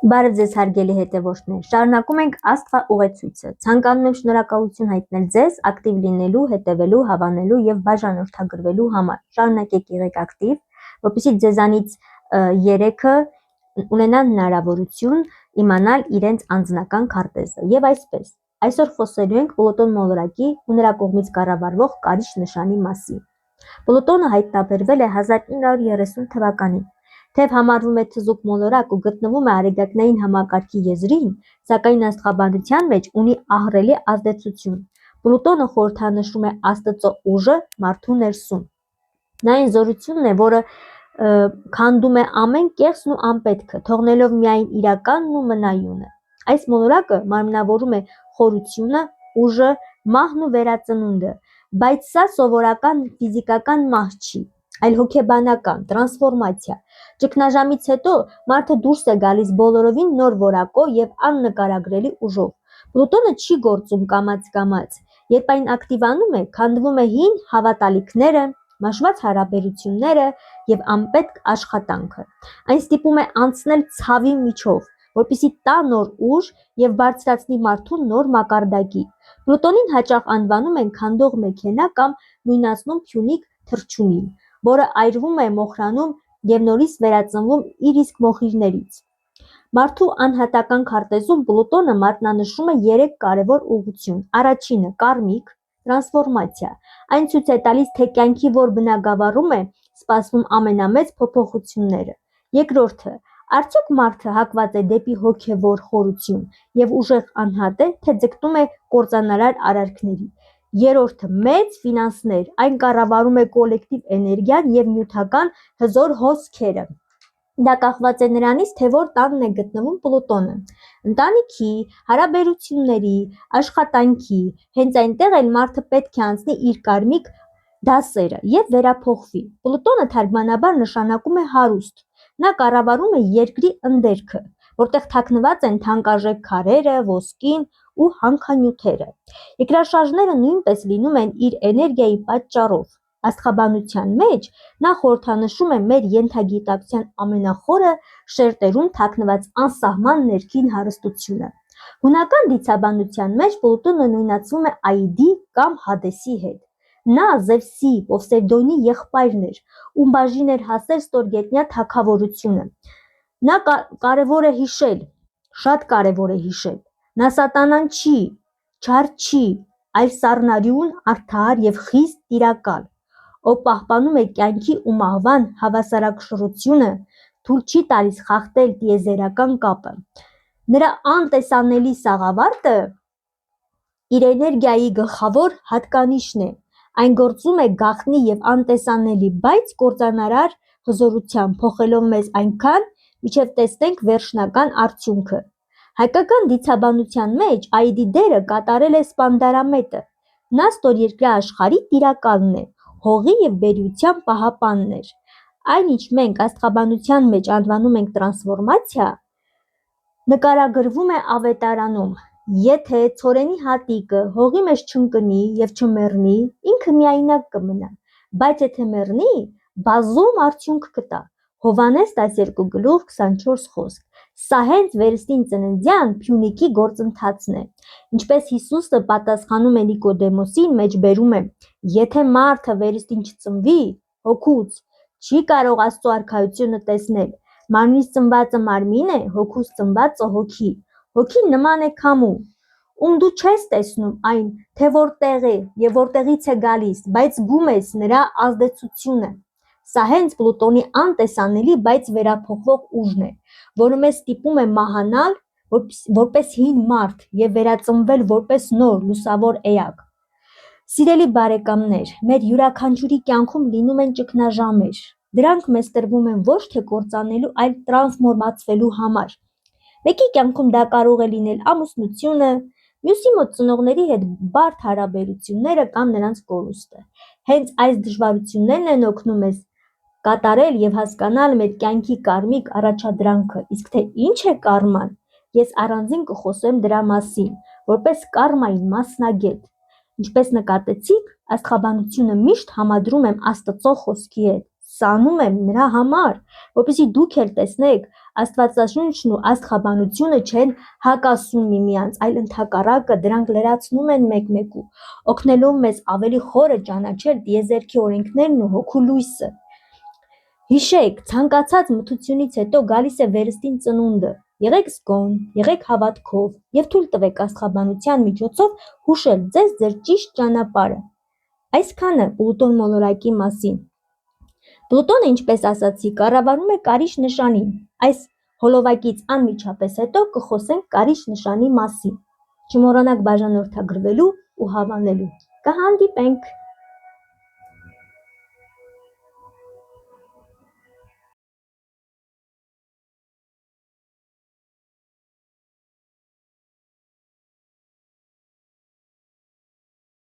Բարև ձեզ հարգելի հետևորդներ, շարունակում ենք Աստղա ուղեցույցը։ Ցանկանում եմ շնորհակալություն հայտնել ձեզ ակտիվ լինելու, հետևելու, հավանելու եւ բաժանորդագրվելու համար։ Շարունակեք եղեք ակտիվ, որպեսզի ձեզանից 3-ը ունենան հնարավորություն իմանալ իրենց անձնական քարտեզը։ Եվ այսպես, այսօր խոսելու ենք Պլուտոն մոլորակի ու նրա կողմից կառավարվող կարիճ նշանի մասին։ Պլուտոնը հայտնաբերվել է 1930 թվականին։ Թեև համարվում է թզուկ մոլորակ ու գտնվում է արեգակնային համակարգի եզրին, սակայն աստղաբանության մեջ ունի ահռելի ազդեցություն։ Պլուտոնը խորհրդանշում է Աստծո ուժը մարդու ներսում։ Նա այն զորությունն է, որը քանդում է ամեն կեղծն ու անպետքը, թողնելով միայն իրականն ու մնայունը։ Այս մոլորակը մարմնավորում է խորությունը, ուժը, մահն ու վերածնունդը, բայց սա սովորական ֆիզիկական մահ չի, այլ հոգեբանական տրանսֆորմացիա։ Ճգնաժամից հետո մարդը դուրս է գալիս բոլորովին նոր որակով եւ աննկարագրելի ուժով։ Պլուտոնը չի գործում կամաց-կամաց։ Երբ այն ակտիվանում է, քանդվում է հին հավատալիքները, մաշված հարաբերությունները եւ անպետք աշխատանքը։ Այն ստիպում է անցնել ցավի միջով, որպեսզի տա նոր ուժ եւ բարձրացնի մարդուն նոր մակարդակի։ Պլուտոնին հաճախ անվանում են քանդող մեքենա կամ նույնացնում Փյունիկ թռչունին, որը այրվում է, մոխրանում եւ նորից վերածնվում իր իսկ մոխիրներից։ Մարդու անհատական քարտեզում Պլուտոնը մատնանշում է 3 կարևոր ուղղություն։ Առաջինը՝ կարմիկ տրանսֆորմացիա։ Այն ցույց է տալիս, թե կյանքի որ բնագավառում է սպասվում ամենամեծ փոփոխությունները։ Երկրորդը՝ արդյոք մարդը հակված է դեպի հոգևոր խորություն եւ ուժեղ անհատ է, թե ձգտում է կործանարար արարքների։ Երրորդը՝ մեծ ֆինանսներ, այն կառավարում է կոլեկտիվ էներգիան եւ նյութական հզոր հոսքերը։ Դա կախված է նրանից, թե որ տանն է գտնվում Պլուտոնը։ Ընտանիքի, հարաբերությունների, աշխատանքի, հենց այնտեղ էլ մարդը պետք է անցնի իր կարմիկ դասերը եւ վերափոխվի։ Պլուտոնը թարգմանաբար նշանակում է հարուստ։ Նա կառավարում է երկրի ընդերքը, որտեղ թաքնված են թանկարժեք քարերը, ոսկին ու հանքանյութերը։ Երկրաշարժները նույնպես լինում են իր էներգիայի պատճառով։ Աստղաբանության մեջ նա խորհրդանշում է մեր ենթագիտակցության ամենախորը շերտերում թաքնված անսահման ներքին հարստությունը։ Հունական դիցաբանության մեջ Պլուտոնը նույնացվում է Աիդի կամ Հադեսի հետ։ Նա Զևսի, Պովսեյդոնի եղբայրն էր, ում բաժին էր հասել ստորգետնյա թագավորությունը։ Նա կարևոր է հիշել, շատ կարևոր է հիշել։ Նա սատանան չի, չար չի, այլ սառնարյուն, արդար եւ խիստ տիրակալ, ով պահպանում է կյանքի ու մահվան հավասարակշռությունը, թույլ չի տալիս խախտել տիեզերական կապը։ Նրա անտեսանելի սաղավարտը իր էներգիայի գլխավոր հատկանիշն է։ Այն գործում է գաղտնի եւ անտեսանելի, բայց կործանարար հզորությամբ, փոխելով մեզ այնքան, մինչև տեսնենք վերջնական արդյունքը։ Հայկական դիցաբանության մեջ Աիդի դերը կատարել է Սպանդարամետը։ Նա ստորերկրյա աշխարհի տիրակալն է, հողի եւ բերիության պահապանն էր։ Այն, ինչ մենք աստղաբանության մեջ անվանում ենք տրանսֆորմացիա, նկարագրվում է Ավետարանում։ Եթե ցորենի հատիկը հողի մեջ չընկնի եւ չմեռնի, ինքը միայնակ կմնա, բայց եթե մեռնի, բազում արդյունք կտա։ Հովհաննես 12:24 խոսք։ Սա հենց վերստին ծննդյան Փյունիկի գործընթացն է։ Ինչպես Հիսուսը պատասխանում է Նիկոդեմոսին, մեջբերում է. եթե մարդը վերստին չծնվի հոգուց, չի կարող Աստծո արքայությունը տեսնել։ Մարմնից ծնվածը մարմին է, հոգուց ծնվածը հոգի։ Հոգին նման է քամու, ում դու չես տեսնում այն, թե որտեղ է եւ որտեղից է գալիս, բայց զգում ես նրա ազդեցությունը։ Սա հենց Պլուտոնի անտեսանելի, բայց վերափոխվող ուժն է, որը մեզ ստիպում է մահանալ որպես հին մարդ եւ վերածնվել որպես նոր լուսավոր էակ։ Սիրելի բարեկամներ, մեր յուրաքանչյուրի կյանքում լինում են ճգնաժամեր։ Դրանք մեզ տրվում են ոչ թե կործանելու, այլ տրանսֆորմացվելու համար։ Մեկի կյանքում դա կարող է լինել ամուսնությունը, մյուսի մոտ ծնողների հետ բարդ հարաբերությունները կամ նրանց կորուստը։ Հենց այս դժվարություններն են օգնում մեզ կատարել եւ հասկանալ մեր կյանքի կարմիկ առաջադրանքը, իսկ թե ինչ է կարման, ես առանձին կխոսեմ դրա մասին, որպես կարմայի մասնագետ։ Ինչպես նկատեցիք, աստղաբանությունը միշտ համադրում եմ Աստծո խոսքի հետ։ սա անում եմ նրա համար, որպեսզի դուք էլ տեսնեք, Աստվածաշունչն ու աստղաբանությունը չեն հակասում միմյանց, այլ ընդհակառակը դրանք լրացնում են մեկ-մեկու, օգնելով մեզ ավելի խորը ճանաչել տիեզերքի օրենքներն ու հոգու լույսը։ Հիշեք, ցանկացած մթությունից հետո գալիս է վերստին ծնունդը։ Եղեք զգոն, եղեք հավատքով եւ թույլ տվեք աստղաբանության միջոցով հուշել ձեզ ձեր ճիշտ ճանապարհը։ Այսքանը Պլուտոն մոլորակի մասին։ Պլուտոնը, ինչպես ասացի, կառավարում է Կարիճ նշանին։ Այս հոլովակից անմիջապես հետո կխոսենք Կարիճ նշանի մասին։ Չմոռանաք բաժանորդագրվելու ու հավանելու։ Կհանդիպենք։